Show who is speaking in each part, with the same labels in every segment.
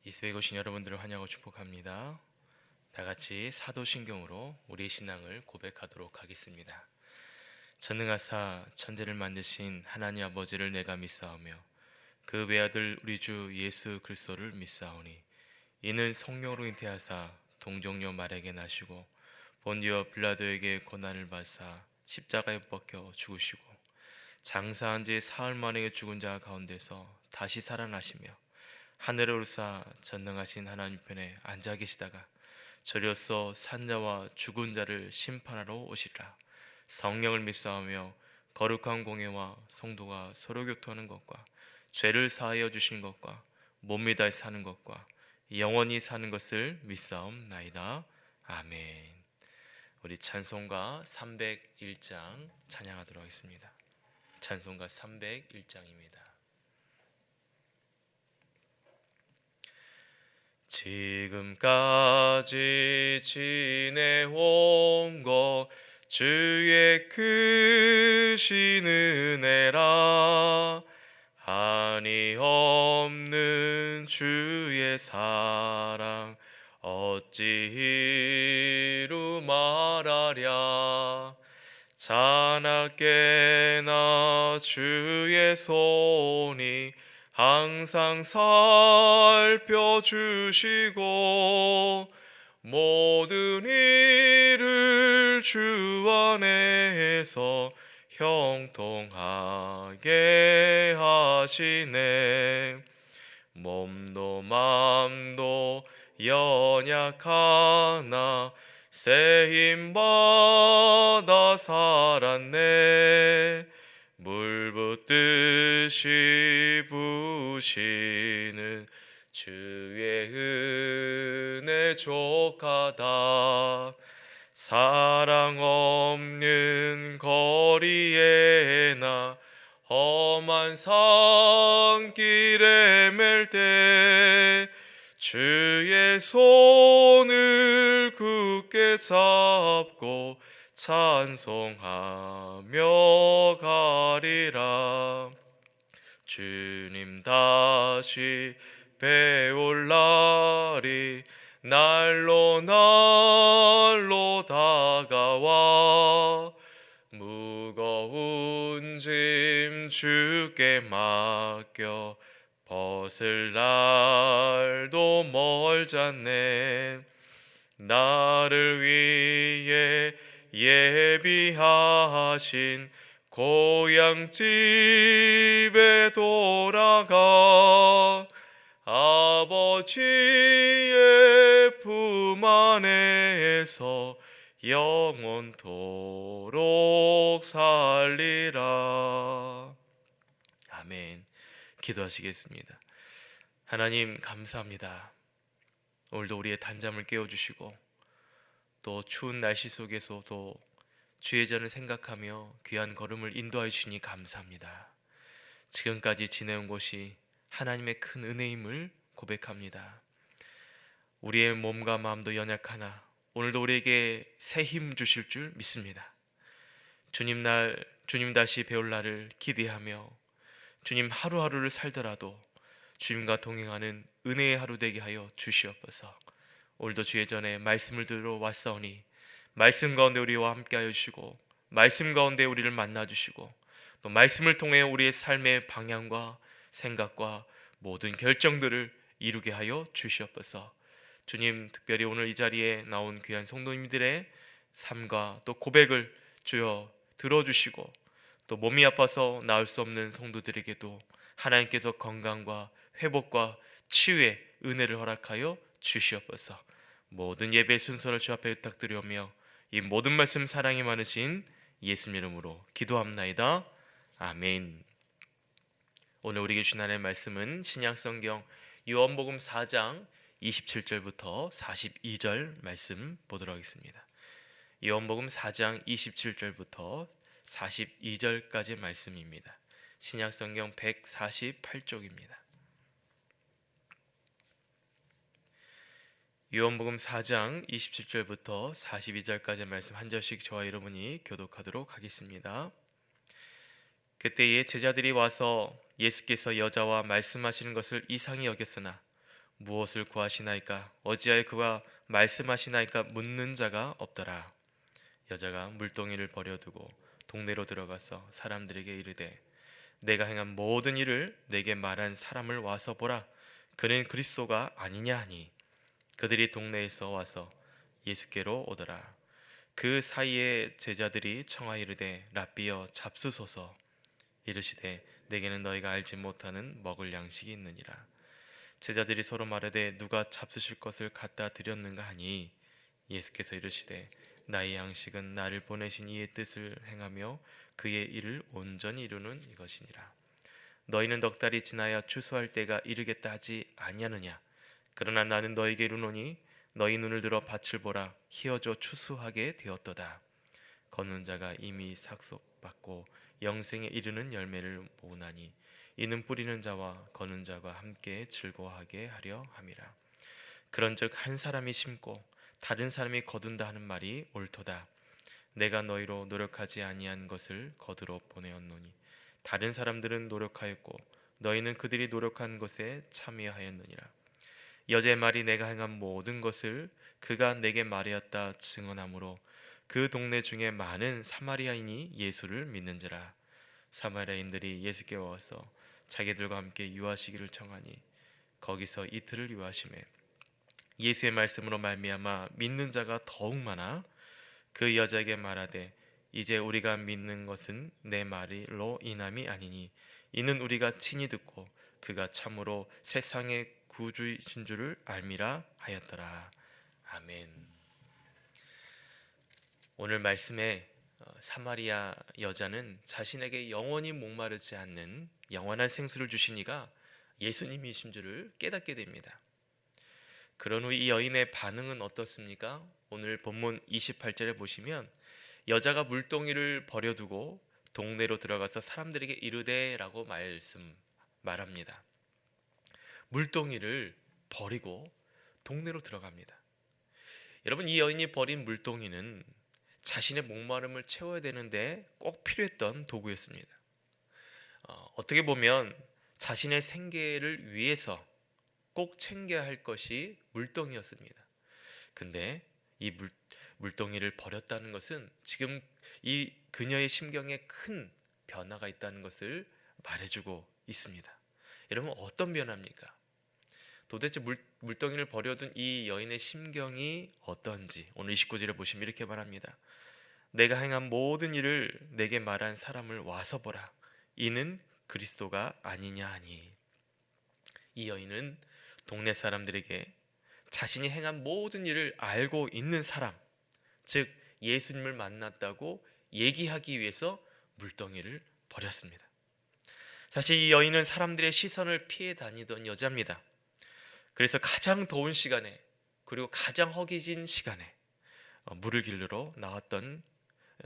Speaker 1: 이스에 오신 여러분들을 환영하고 축복합니다. 다같이 사도신경으로 우리의 신앙을 고백하도록 하겠습니다. 전능하사 천지를 만드신 하나님 아버지를 내가 믿사오며 그 외아들 우리 주 예수 그리스도를 믿사오니 이는 성령으로 잉태하사 동정녀 마리아에게 나시고 본디오 빌라도에게 고난을 받사 십자가에 못 박혀 죽으시고 장사한 지 사흘 만에 죽은 자 가운데서 다시 살아나시며 하늘에 오르사 전능하신 하나님 편에 앉아 계시다가 저리로서 산자와 죽은 자를 심판하러 오시리라. 성령을 믿사오며 거룩한 공예와 성도가 서로 교통하는 것과 죄를 사하여 주신 것과 몸이 다시 사는 것과 영원히 사는 것을 믿사옵나이다. 아멘. 우리 찬송가 301장 찬양하도록 하겠습니다. 찬송가 301장입니다. 지금까지 지내온 것 주의 크신 은혜라. 한이 없는 주의 사랑 어찌 이루 말하랴. 자나깨나 주의 손이 항상 살펴주시고 모든 일을 주 안에서 형통하게 하시네. 몸도 맘도 연약하나 새 힘받아 살았네. 물 붓듯이 부시는 주의 은혜 족하다. 사랑 없는 거리에 나 험한 산길에 맬 때 주의 손을 굳게 잡고 찬송하며 가리라. 주님 다시 배올 날이 날로 날로 다가와 무거운 짐 주께 맡겨 벗을 날도 멀잖네. 나를 위해 예비하신 고향 집에 돌아가 아버지의 품 안에서 영원토록 살리라. 아멘. 기도하시겠습니다. 하나님 감사합니다. 오늘도 우리의 단잠을 깨워주시고 또 추운 날씨 속에서도 주의 전을 생각하며 귀한 걸음을 인도하여 주시니 감사합니다. 지금까지 지내온 것이 하나님의 큰 은혜임을 고백합니다. 우리의 몸과 마음도 연약하나 오늘도 우리에게 새 힘 주실 줄 믿습니다. 주님 다시 배울 날을 기대하며 주님 하루하루를 살더라도 주님과 동행하는 은혜의 하루 되게 하여 주시옵소서. 오늘도 주의 전에 말씀을 들어 왔사오니 말씀 가운데 우리와 함께 하여 주시고 말씀 가운데 우리를 만나 주시고 또 말씀을 통해 우리의 삶의 방향과 생각과 모든 결정들을 이루게 하여 주시옵소서. 주님, 특별히 오늘 이 자리에 나온 귀한 성도님들의 삶과 또 고백을 주여 들어주시고 또 몸이 아파서 나을 수 없는 성도들에게도 하나님께서 건강과 회복과 치유의 은혜를 허락하여 주시옵소서. 모든 예배 순서를 주 앞에 부탁드리오며 이 모든 말씀 사랑이 많으신 예수님 이름으로 기도합나이다. 아멘. 오늘 우리에게 주신 하나님의 말씀은 신약성경 요한복음 4장 27절부터 42절 말씀 보도록 하겠습니다. 요한복음 4장 27절부터 42절까지 말씀입니다. 신약성경 148쪽입니다. 요한복음 4장 27절부터 42절까지 말씀 한 절씩 저와 여러분이 교독하도록 하겠습니다. 그때에 제자들이 와서 예수께서 여자와 말씀하시는 것을 이상히 여겼으나 무엇을 구하시나이까 어찌하여 그와 말씀하시나이까 묻는 자가 없더라. 여자가 물동이를 버려두고 동네로 들어가서 사람들에게 이르되 내가 행한 모든 일을 내게 말한 사람을 와서 보라. 그는 그리스도가 아니냐 하니 그들이 동네에서 와서 예수께로 오더라. 그 사이에 제자들이 청하여 이르되 랍비여 잡수소서. 이르시되 내게는 너희가 알지 못하는 먹을 양식이 있느니라. 제자들이 서로 말하되 누가 잡수실 것을 갖다 드렸는가 하니 예수께서 이르시되 나의 양식은 나를 보내신 이의 뜻을 행하며 그의 일을 온전히 이루는 이것이니라. 너희는 넉 달이 지나야 추수할 때가 이르겠다 하지 아니하느냐. 그러나 나는 너희에게 이르노니 너희 눈을 들어 밭을 보라. 희어져 추수하게 되었도다. 거는 자가 이미 삭속받고 영생에 이르는 열매를 모으나니 이는 뿌리는 자와 거는 자가 함께 즐거워하게 하려 함이라. 그런즉 한 사람이 심고 다른 사람이 거둔다 하는 말이 옳도다. 내가 너희로 노력하지 아니한 것을 거두러 보내었노니 다른 사람들은 노력하였고 너희는 그들이 노력한 것에 참여하였느니라. 여자의 말이 내가 행한 모든 것을 그가 내게 말하였다 증언하므로 그 동네 중에 많은 사마리아인이 예수를 믿는지라. 사마리아인들이 예수께 와서 자기들과 함께 유하시기를 청하니 거기서 이틀을 유하심에 예수의 말씀으로 말미암아 믿는 자가 더욱 많아 그 여자에게 말하되 이제 우리가 믿는 것은 내 말로 인함이 아니니 이는 우리가 친히 듣고 그가 참으로 세상의 구주이신 줄을 알미라 하였더라. 아멘. 오늘 말씀에 사마리아 여자는 자신에게 영원히 목마르지 않는 영원한 생수를 주신 이가 예수님이신 줄을 깨닫게 됩니다. 그런 후 이 여인의 반응은 어떻습니까? 오늘 본문 28절에 보시면 여자가 물동이를 버려두고 동네로 들어가서 사람들에게 이르되라고 말합니다. 물동이를 버리고 동네로 들어갑니다. 여러분, 이 여인이 버린 물동이는 자신의 목마름을 채워야 되는데 꼭 필요했던 도구였습니다. 어떻게 보면 자신의 생계를 위해서 꼭 챙겨야 할 것이 물동이었습니다. 근데 이 물동이를 버렸다는 것은 지금 이 그녀의 심경에 큰 변화가 있다는 것을 말해주고 있습니다. 여러분, 어떤 변화입니까? 도대체 물동이를 버려둔 이 여인의 심경이 어떤지 오늘 29절에 보시면 이렇게 말합니다. 내가 행한 모든 일을 내게 말한 사람을 와서 보라. 이는 그리스도가 아니냐 하니. 이 여인은 동네 사람들에게 자신이 행한 모든 일을 알고 있는 사람, 즉 예수님을 만났다고 얘기하기 위해서 물동이를 버렸습니다. 사실 이 여인은 사람들의 시선을 피해 다니던 여자입니다. 그래서 가장 더운 시간에 그리고 가장 허기진 시간에 물을 길르러 나왔던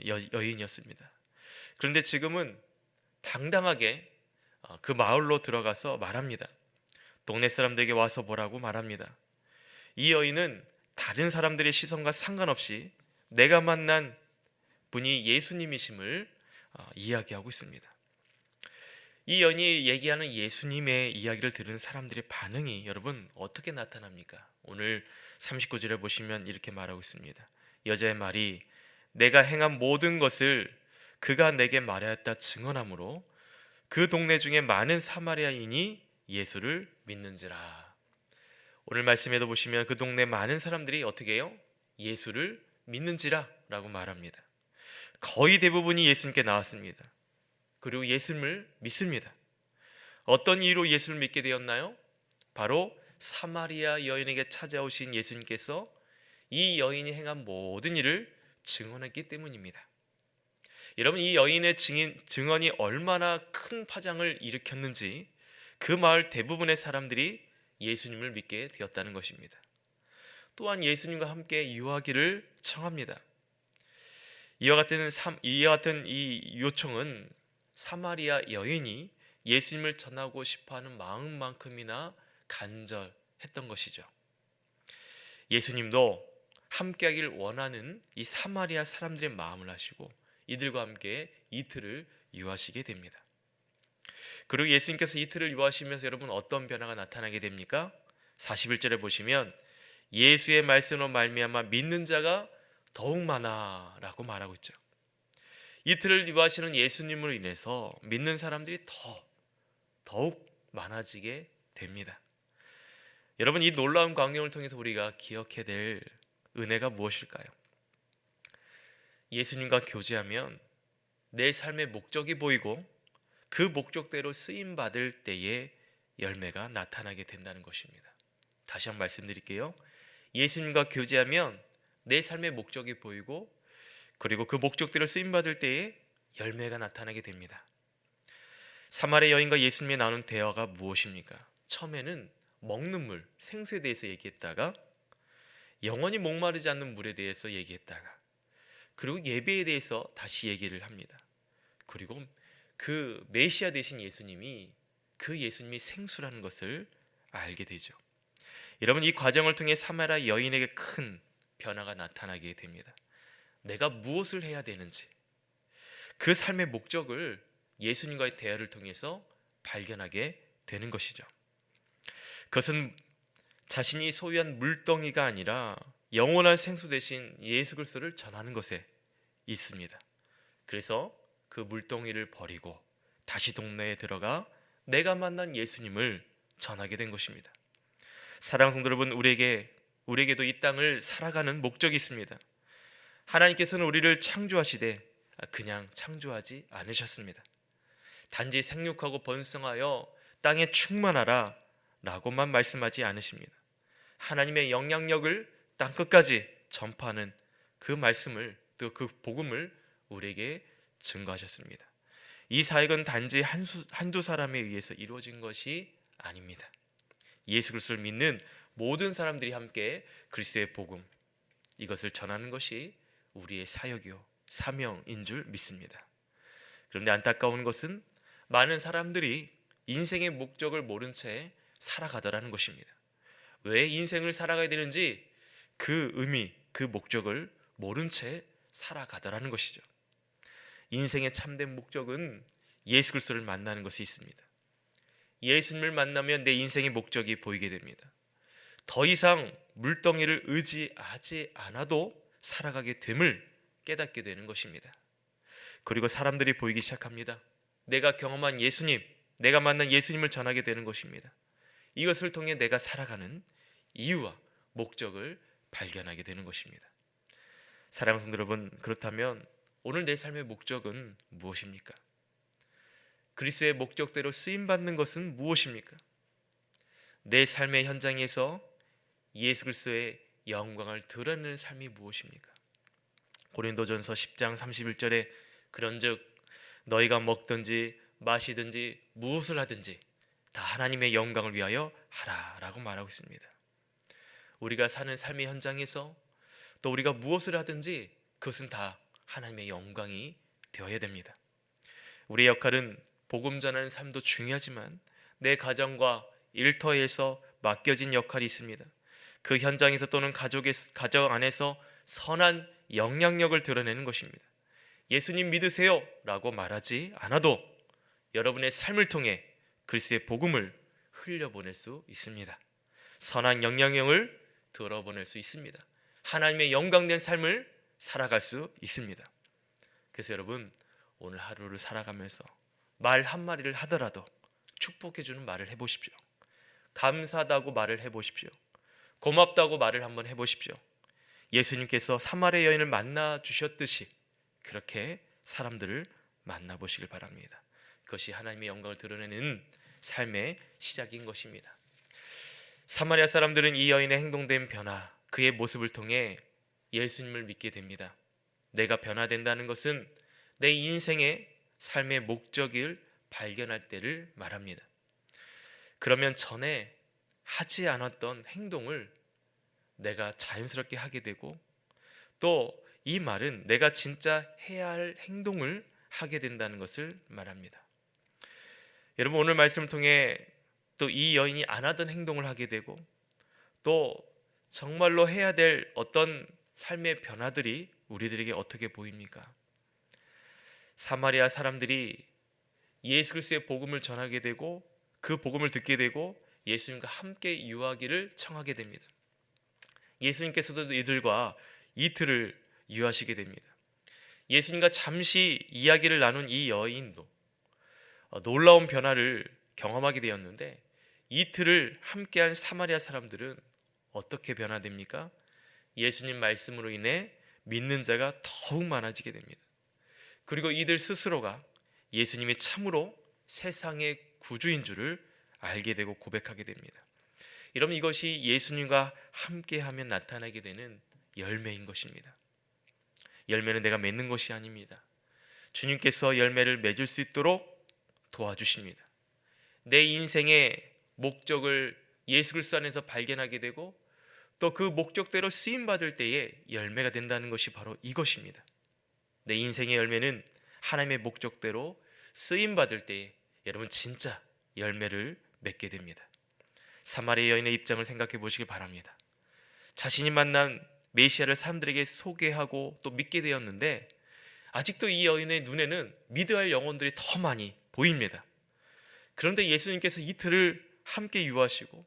Speaker 1: 여인이었습니다. 그런데 지금은 당당하게 그 마을로 들어가서 말합니다. 동네 사람들에게 와서 보라고 말합니다. 이 여인은 다른 사람들의 시선과 상관없이 내가 만난 분이 예수님이심을 이야기하고 있습니다. 이 여인이 얘기하는 예수님의 이야기를 들은 사람들의 반응이 여러분 어떻게 나타납니까? 오늘 39절에 보시면 이렇게 말하고 있습니다. 여자의 말이 내가 행한 모든 것을 그가 내게 말하였다 증언하므로 그 동네 중에 많은 사마리아인이 예수를 믿는지라. 오늘 말씀에도 보시면 그 동네 많은 사람들이 어떻게 해요? 예수를 믿는지라 라고 말합니다. 거의 대부분이 예수님께 나왔습니다. 그리고 예수님을 믿습니다. 어떤 이유로 예수를 믿게 되었나요? 바로 사마리아 여인에게 찾아오신 예수님께서 이 여인이 행한 모든 일을 증언했기 때문입니다. 여러분, 이 여인의 증언이 얼마나 큰 파장을 일으켰는지 그 마을 대부분의 사람들이 예수님을 믿게 되었다는 것입니다. 또한 예수님과 함께 유하기를 청합니다. 이와 같은 이 요청은 사마리아 여인이 예수님을 전하고 싶어하는 마음만큼이나 간절했던 것이죠. 예수님도 함께하길 원하는 이 사마리아 사람들의 마음을 아시고 이들과 함께 이틀을 유하시게 됩니다. 그리고 예수님께서 이틀을 유하시면서 여러분 어떤 변화가 나타나게 됩니까? 41절에 보시면 예수의 말씀으로 말미암아 믿는 자가 더욱 많아라고 말하고 있죠. 이틀을 유하시는 예수님으로 인해서 믿는 사람들이 더욱 많아지게 됩니다. 여러분, 이 놀라운 광경을 통해서 우리가 기억해야 될 은혜가 무엇일까요? 예수님과 교제하면 내 삶의 목적이 보이고 그 목적대로 쓰임 받을 때에 열매가 나타나게 된다는 것입니다. 다시 한번 말씀드릴게요. 예수님과 교제하면 내 삶의 목적이 보이고 그리고 그 목적대로 쓰임 받을 때에 열매가 나타나게 됩니다. 사마리아 여인과 예수님이 나눈 대화가 무엇입니까? 처음에는 먹는 물, 생수에 대해서 얘기했다가 영원히 목마르지 않는 물에 대해서 얘기했다가 그리고 예배에 대해서 다시 얘기를 합니다. 그리고 그 메시아 되신 예수님이 생수라는 것을 알게 되죠. 여러분, 이 과정을 통해 사마리아 여인에게 큰 변화가 나타나게 됩니다. 내가 무엇을 해야 되는지 그 삶의 목적을 예수님과의 대화를 통해서 발견하게 되는 것이죠. 그것은 자신이 소유한 물덩이가 아니라 영원한 생수 대신 예수 그리스도를 전하는 것에 있습니다. 그래서 그 물덩이를 버리고 다시 동네에 들어가 내가 만난 예수님을 전하게 된 것입니다. 사랑하는 성도 여러분, 우리에게도 이 땅을 살아가는 목적이 있습니다. 하나님께서는 우리를 창조하시되 그냥 창조하지 않으셨습니다. 단지 생육하고 번성하여 땅에 충만하라 라고만 말씀하지 않으십니다. 하나님의 영향력을 땅끝까지 전파하는 그 말씀을, 또 그 복음을 우리에게 증거하셨습니다. 이 사역은 단지 한두 사람에 의해서 이루어진 것이 아닙니다. 예수 그리스도를 믿는 모든 사람들이 함께 그리스도의 복음, 이것을 전하는 것이 우리의 사역이요 사명인 줄 믿습니다. 그런데 안타까운 것은 많은 사람들이 인생의 목적을 모른 채 살아가더라는 것입니다. 왜 인생을 살아가야 되는지 그 의미, 그 목적을 모른 채 살아가더라는 것이죠. 인생의 참된 목적은 예수 그리스도를 만나는 것이 있습니다. 예수님을 만나면 내 인생의 목적이 보이게 됩니다. 더 이상 물덩이를 의지하지 않아도 살아가게 됨을 깨닫게 되는 것입니다. 그리고 사람들이 보이기 시작합니다. 내가 경험한 예수님, 내가 만난 예수님을 전하게 되는 것입니다. 이것을 통해 내가 살아가는 이유와 목적을 발견하게 되는 것입니다. 사랑하는 성도 여러분, 그렇다면 오늘 내 삶의 목적은 무엇입니까? 그리스도의 목적대로 쓰임받는 것은 무엇입니까? 내 삶의 현장에서 예수 그리스도의 영광을 드러내는 삶이 무엇입니까? 고린도전서 10장 31절에 그런즉 너희가 먹든지 마시든지 무엇을 하든지 다 하나님의 영광을 위하여 하라라고 말하고 있습니다. 우리가 사는 삶의 현장에서 또 우리가 무엇을 하든지 그것은 다 하나님의 영광이 되어야 됩니다. 우리의 역할은 복음 전하는 삶도 중요하지만 내 가정과 일터에서 맡겨진 역할이 있습니다. 그 현장에서 또는 가정 안에서 선한 영향력을 드러내는 것입니다. 예수님 믿으세요 라고 말하지 않아도 여러분의 삶을 통해 그리스도의 복음을 흘려보낼 수 있습니다. 선한 영향력을 들어보낼 수 있습니다. 하나님의 영광된 삶을 살아갈 수 있습니다. 그래서 여러분, 오늘 하루를 살아가면서 말 한마디를 하더라도 축복해주는 말을 해보십시오. 감사하다고 말을 해보십시오. 고맙다고 말을 한번 해보십시오. 예수님께서 사마리아 여인을 만나 주셨듯이 그렇게 사람들을 만나보시길 바랍니다. 그것이 하나님의 영광을 드러내는 삶의 시작인 것입니다. 사마리아 사람들은 이 여인의 행동된 변화, 그의 모습을 통해 예수님을 믿게 됩니다. 내가 변화된다는 것은 내 인생의 삶의 목적을 발견할 때를 말합니다. 그러면 전에 하지 않았던 행동을 내가 자연스럽게 하게 되고 또 이 말은 내가 진짜 해야 할 행동을 하게 된다는 것을 말합니다. 여러분, 오늘 말씀을 통해 또 이 여인이 안 하던 행동을 하게 되고 또 정말로 해야 될 어떤 삶의 변화들이 우리들에게 어떻게 보입니까? 사마리아 사람들이 예수 그리스도의 복음을 전하게 되고 그 복음을 듣게 되고 예수님과 함께 유하기를 청하게 됩니다. 예수님께서도 이들과 이틀을 유하시게 됩니다. 예수님과 잠시 이야기를 나눈 이 여인도 놀라운 변화를 경험하게 되었는데, 이틀을 함께한 사마리아 사람들은 어떻게 변화됩니까? 예수님 말씀으로 인해 믿는 자가 더욱 많아지게 됩니다. 그리고 이들 스스로가 예수님이 참으로 세상의 구주인 줄을 알게 되고 고백하게 됩니다. 여러분, 이것이 예수님과 함께하면 나타나게 되는 열매인 것입니다. 열매는 내가 맺는 것이 아닙니다. 주님께서 열매를 맺을 수 있도록 도와주십니다. 내 인생의 목적을 예수 그리스도 안에서 발견하게 되고 또 그 목적대로 쓰임 받을 때에 열매가 된다는 것이 바로 이것입니다. 내 인생의 열매는 하나님의 목적대로 쓰임 받을 때에 여러분 진짜 열매를 맺게 됩니다. 사마리아 여인의 입장을 생각해 보시기 바랍니다. 자신이 만난 메시아를 사람들에게 소개하고 또 믿게 되었는데, 아직도 이 여인의 눈에는 믿어야 할 영혼들이 더 많이 보입니다. 그런데 예수님께서 이틀을 함께 유하시고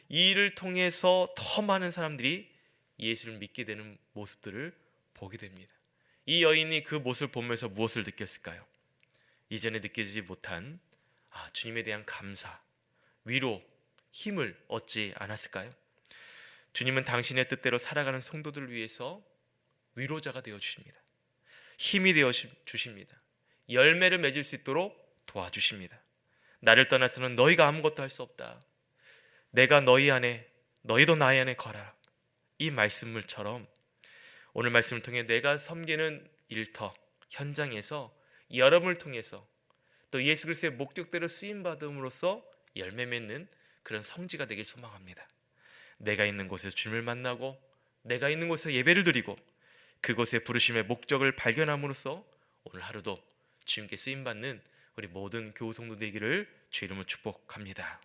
Speaker 1: 이 일을 통해서 더 많은 사람들이 예수를 믿게 되는 모습들을 보게 됩니다. 이 여인이 그 모습을 보면서 무엇을 느꼈을까요? 이전에 느끼지 못한 주님에 대한 감사, 위로, 힘을 얻지 않았을까요? 주님은 당신의 뜻대로 살아가는 성도들을 위해서 위로자가 되어 주십니다. 힘이 되어 주십니다. 열매를 맺을 수 있도록 도와주십니다. 나를 떠나서는 너희가 아무것도 할 수 없다. 내가 너희 안에, 너희도 나의 안에 거라. 이 말씀을처럼 오늘 말씀을 통해 내가 섬기는 일터 현장에서 여러분을 통해서 또 예수 그리스도의 목적대로 쓰임 받음으로써 열매 맺는 그런 성지가 되길 소망합니다. 내가 있는 곳에서 주님을 만나고 내가 있는 곳에서 예배를 드리고 그곳의 부르심의 목적을 발견함으로써 오늘 하루도 주님께 쓰임 받는 우리 모든 교우 성도 되기를 주 이름으로 축복합니다.